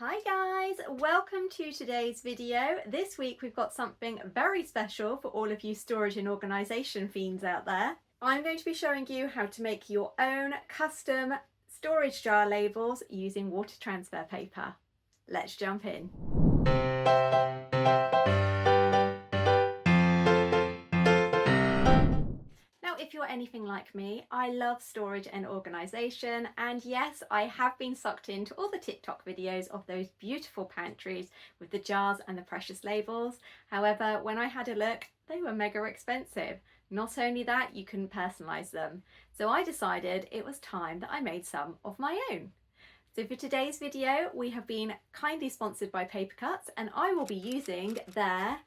Hi guys, welcome to today's video. This week we've got something very special for all of you storage and organisation fiends out there. I'm going to be showing you how to make your own custom storage jar labels using water transfer paper. Let's jump in. If you're anything like me, I love storage and organisation, and yes, I have been sucked into all the TikTok videos of those beautiful pantries with the jars and the precious labels. However, when I had a look, they were mega expensive. Not only that, you couldn't personalise them. So I decided it was time that I made some of my own. So for today's video, we have been kindly sponsored by Papercuts, and I will be using their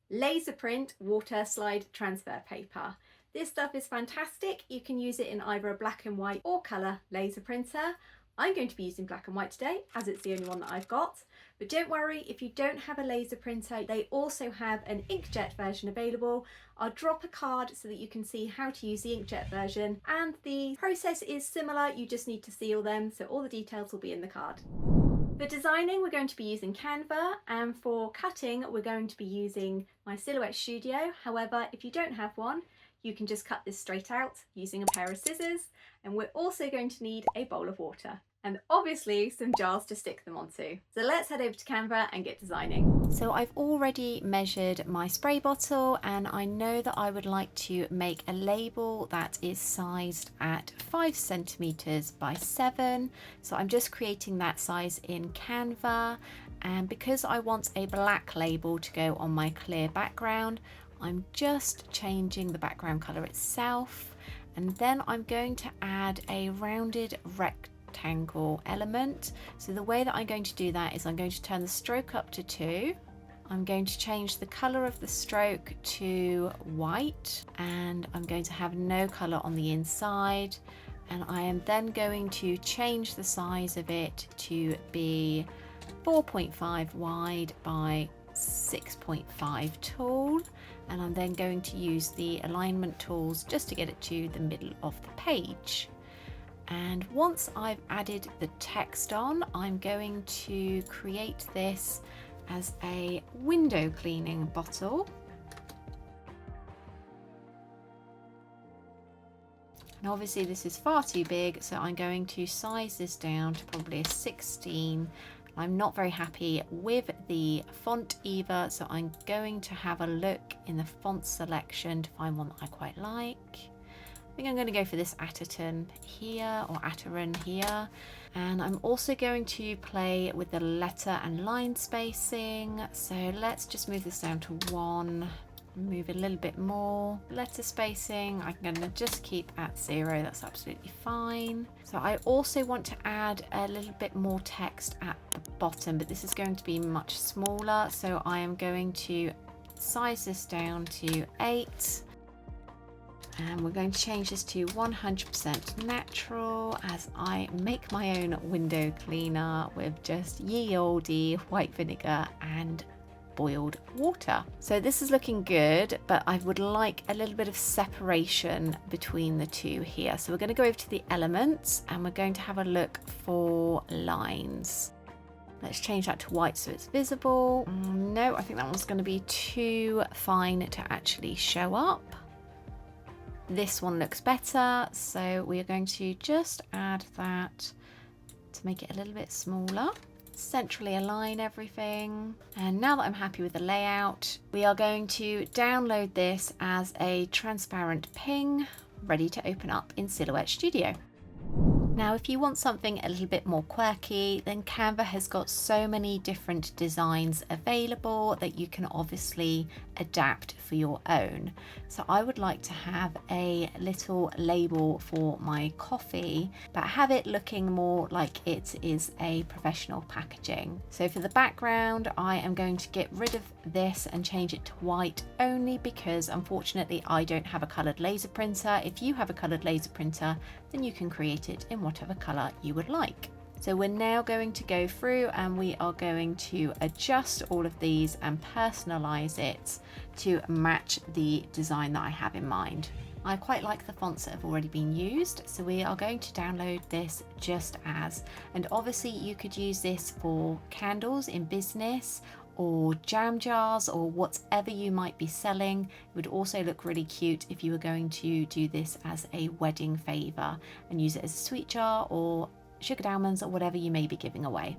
laser print Waterslide transfer paper. This stuff is fantastic. You can use it in either a black and white or colour laser printer. I'm going to be using black and white today as it's the only one that I've got. But don't worry, if you don't have a laser printer, they also have an inkjet version available. I'll drop a card so that you can see how to use the inkjet version, and the process is similar, you just need to seal them, so all the details will be in the card. For designing, we're going to be using Canva, and for cutting, we're going to be using my Silhouette Studio. However, if you don't have one, you can just cut this straight out using a pair of scissors, and we're also going to need a bowl of water and obviously some jars to stick them onto. So let's head over to Canva and get designing. So I've already measured my spray bottle, and I know that I would like to make a label that is sized at 5 centimeters by 7. So I'm just creating that size in Canva, and because I want a black label to go on my clear background, I'm just changing the background colour itself, and then I'm going to add a rounded rectangle element. So the way that I'm going to do that is I'm going to turn the stroke up to 2. I'm going to change the colour of the stroke to white, and I'm going to have no colour on the inside, and I am then going to change the size of it to be 4.5 wide by 6.5 tall, and I'm then going to use the alignment tools just to get it to the middle of the page. And once I've added the text on, I'm going to create this as a window cleaning bottle. And obviously this is far too big, so I'm going to size this down to probably a 16. I'm not very happy with the font either, so I'm going to have a look in the font selection to find one that I quite like. I think I'm going to go for this Atherton here, or Atherton here. And I'm also going to play with the letter and line spacing. So let's just move this down to 1. Move a little bit more. Letter spacing, I'm going to just keep at 0, that's absolutely fine. So I also want to add a little bit more text at the bottom, but this is going to be much smaller, so I am going to size this down to 8. And we're going to change this to 100% natural as I make my own window cleaner with just ye olde white vinegar and boiled water. So this is looking good, but I would like a little bit of separation between the two here. So we're going to go over to the elements, and we're going to have a look for lines. Let's change that to white so it's visible. No, I think that one's going to be too fine to actually show up. This one looks better, so we are going to just add that to make it a little bit smaller. Centrally align everything, and now that I'm happy with the layout, we are going to download this as a transparent ping, ready to open up in Silhouette Studio. Now, if you want something a little bit more quirky, then Canva has got so many different designs available that you can obviously adapt for your own. So I would like to have a little label for my coffee, but have it looking more like it is a professional packaging. So for the background, I am going to get rid of this and change it to white, only because unfortunately I don't have a coloured laser printer. If you have a coloured laser printer, then you can create it in whatever colour you would like. So we're now going to go through and we are going to adjust all of these and personalize it to match the design that I have in mind. I quite like the fonts that have already been used, so we are going to download this just as. And obviously you could use this for candles in business or jam jars or whatever you might be selling. It would also look really cute if you were going to do this as a wedding favour and use it as a sweet jar or sugared almonds or whatever you may be giving away.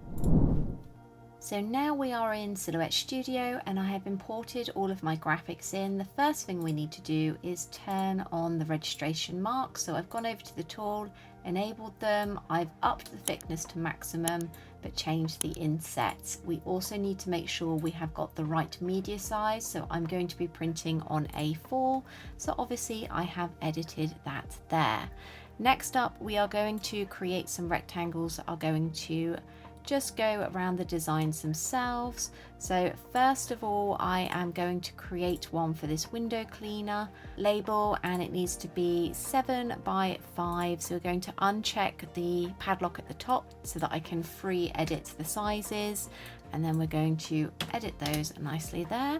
So now we are in Silhouette Studio and I have imported all of my graphics in. The first thing we need to do is turn on the registration marks. So I've gone over to the tool, enabled them, I've upped the thickness to maximum but changed the inset. We also need to make sure we have got the right media size, so I'm going to be printing on A4, so obviously I have edited that there. Next up we are going to create some rectangles that are going to just go around the designs themselves. So first of all I am going to create one for this window cleaner label, and it needs to be 7 by 5. So we're going to uncheck the padlock at the top so that I can free edit the sizes, and then we're going to edit those nicely there.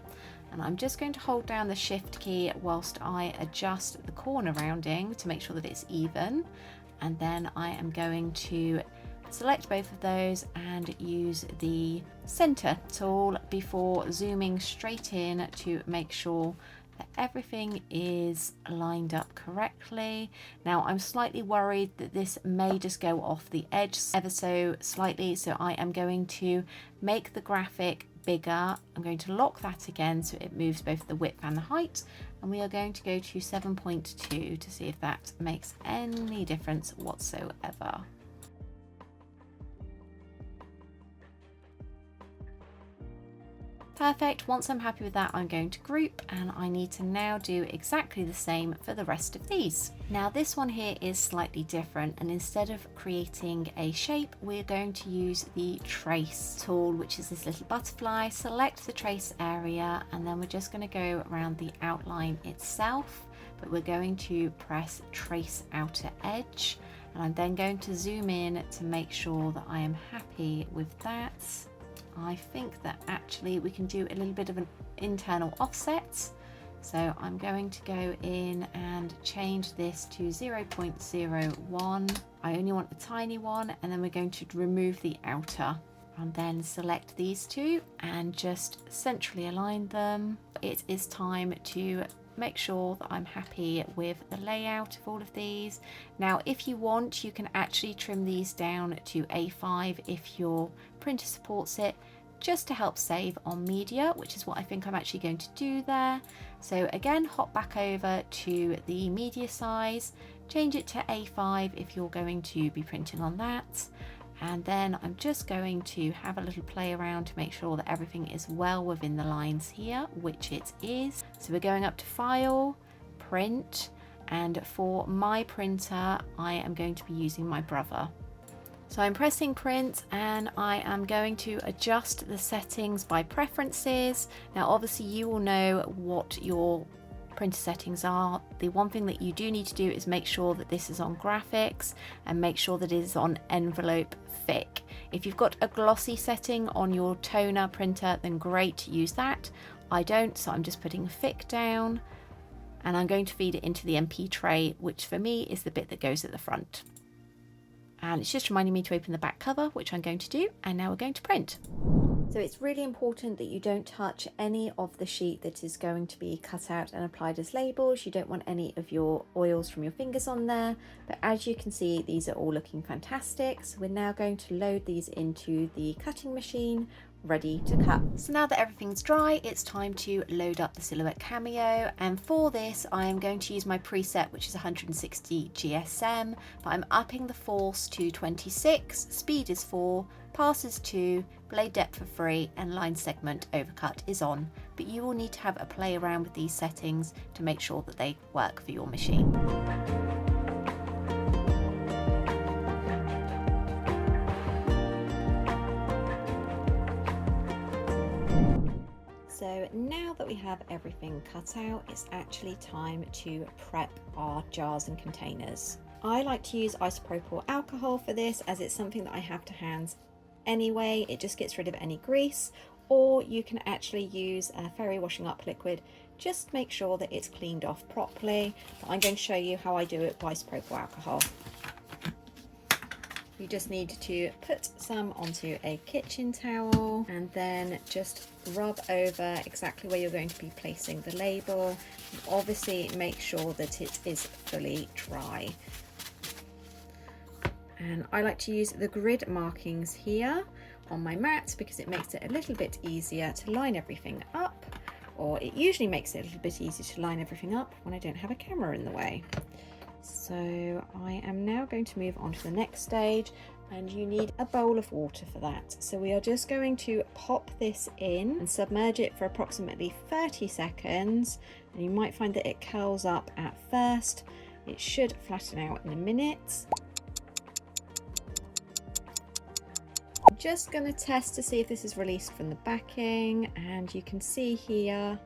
And I'm just going to hold down the shift key whilst I adjust the corner rounding to make sure that it's even, and then I am going to select both of those and use the center tool before zooming straight in to make sure that everything is lined up correctly. Now I'm slightly worried that this may just go off the edge ever so slightly, so I am going to make the graphic bigger. I'm going to lock that again so it moves both the width and the height, and we are going to go to 7.2 to see if that makes any difference whatsoever. Perfect. Once I'm happy with that, I'm going to group, and I need to now do exactly the same for the rest of these. Now this one here is slightly different, and instead of creating a shape, we're going to use the trace tool, which is this little butterfly. Select the trace area, and then we're just going to go around the outline itself, but we're going to press trace outer edge, and I'm then going to zoom in to make sure that I am happy with that. I think that actually we can do a little bit of an internal offset, so I'm going to go in and change this to 0.01. I only want a tiny one, and then we're going to remove the outer, and then select these two and just centrally align them. It is time to make sure that I'm happy with the layout of all of these. Now if you want, you can actually trim these down to A5 if your printer supports it, just to help save on media, which is what I think I'm actually going to do there. So again, hop back over to the media size, change it to A5 if you're going to be printing on that, and then I'm just going to have a little play around to make sure that everything is well within the lines here, which it is. So we're going up to File, Print, and for my printer I am going to be using my Brother. So I'm pressing print, and I am going to adjust the settings by preferences. Now obviously you will know what your printer settings are. The one thing that you do need to do is make sure that this is on graphics and make sure that it is on envelope thick. If you've got a glossy setting on your toner printer, then great, use that. I don't, so I'm just putting thick down, and I'm going to feed it into the MP tray, which for me is the bit that goes at the front. And it's just reminding me to open the back cover, which I'm going to do, and now we're going to print. So it's really important that you don't touch any of the sheet that is going to be cut out and applied as labels. You don't want any of your oils from your fingers on there, but as you can see, these are all looking fantastic. So we're now going to load these into the cutting machine, ready to cut. So now that everything's dry, it's time to load up the Silhouette Cameo, and for this I am going to use my preset, which is 160 GSM, but I'm upping the force to 26, speed is 4, pass is 2, blade depth of 3, and line segment overcut is on, but you will need to have a play around with these settings to make sure that they work for your machine. So now that we have everything cut out, it's actually time to prep our jars and containers. I like to use isopropyl alcohol for this, as it's something that I have to hand anyway. It just gets rid of any grease. or you can actually use a fairy washing up liquid. Just make sure that it's cleaned off properly. I'm going to show you how I do it by isopropyl alcohol. You just need to put some onto a kitchen towel and then just rub over exactly where you're going to be placing the label. Obviously make sure that it is fully dry. And I like to use the grid markings here on my mat because it makes it a little bit easier to line everything up, or it usually makes it a little bit easier to line everything up when I don't have a camera in the way. So I am now going to move on to the next stage, and you need a bowl of water for that. So we are just going to pop this in and submerge it for approximately 30 seconds, and you might find that it curls up at first. It should flatten out in a minute. I'm just going to test to see if this is released from the backing, and you can see here,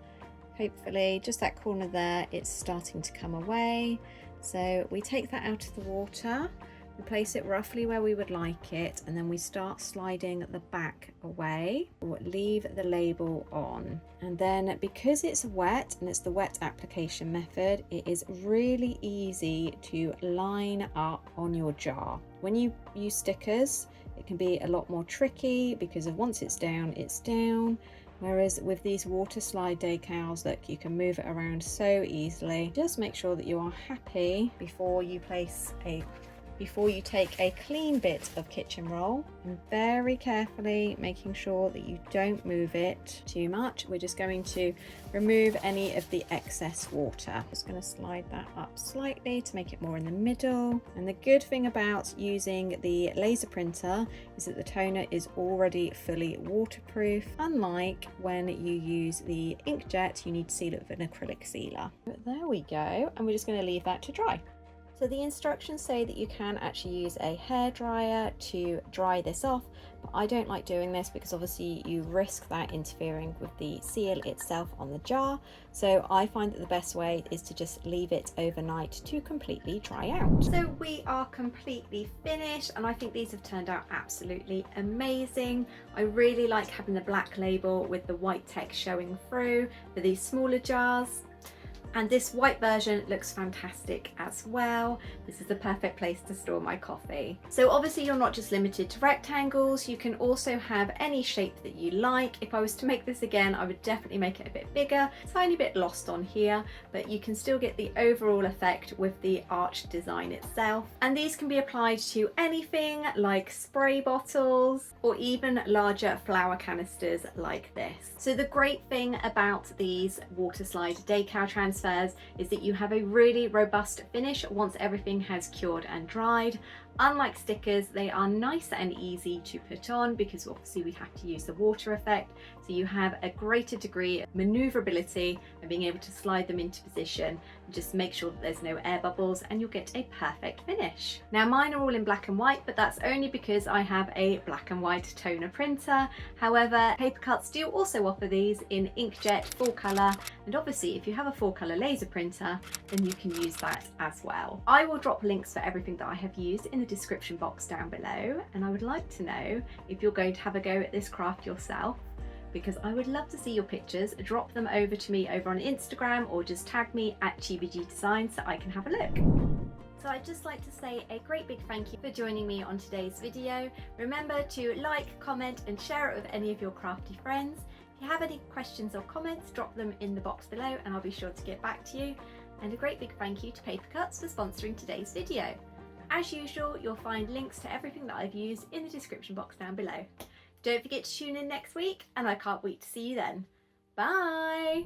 hopefully just that corner there, it's starting to come away. So we take that out of the water, we place it roughly where we would like it, and then we start sliding the back away, or leave the label on. And then because it's wet and it's the wet application method, it is really easy to line up on your jar. When you use stickers, it can be a lot more tricky because once it's down, it's down. Whereas with these Waterslide decals, look, you can move it around so easily. Just make sure that you are happy before you take a clean bit of kitchen roll, and very carefully making sure that you don't move it too much. We're just going to remove any of the excess water. Just going to slide that up slightly to make it more in the middle. And the good thing about using the laser printer is that the toner is already fully waterproof, unlike when you use the inkjet, you need to seal it with an acrylic sealer. But there we go, and we're just going to leave that to dry. So the instructions say that you can actually use a hairdryer to dry this off, but I don't like doing this because obviously you risk that interfering with the seal itself on the jar. So I find that the best way is to just leave it overnight to completely dry out. So we are completely finished, and I think these have turned out absolutely amazing. I really like having the black label with the white text showing through for these smaller jars. And this white version looks fantastic as well. This is the perfect place to store my coffee. So obviously you're not just limited to rectangles, you can also have any shape that you like. If I was to make this again, I would definitely make it a bit bigger, tiny bit lost on here, but you can still get the overall effect with the arched design itself. And these can be applied to anything like spray bottles or even larger flower canisters like this. So the great thing about these Waterslide decal transfers is that you have a really robust finish once everything has cured and dried. Unlike stickers, they are nice and easy to put on because obviously we have to use the water effect, so you have a greater degree of maneuverability and being able to slide them into position and just make sure that there's no air bubbles, and you'll get a perfect finish. Now mine are all in black and white, but that's only because I have a black and white toner printer. However, Paper Cuts do also offer these in inkjet full colour, and obviously if you have a full colour laser printer, then you can use that as well. I will drop links for everything that I have used in the description box down below, and I would like to know if you're going to have a go at this craft yourself, because I would love to see your pictures. Drop them over to me over on Instagram, or just tag me at Chibi Design so I can have a look. So I'd just like to say a great big thank you for joining me on today's video. Remember to like, comment and share it with any of your crafty friends. If you have any questions or comments, drop them in the box below and I'll be sure to get back to you. And a great big thank you to Paper Cuts for sponsoring today's video. As usual, you'll find links to everything that I've used in the description box down below. Don't forget to tune in next week, and I can't wait to see you then. Bye!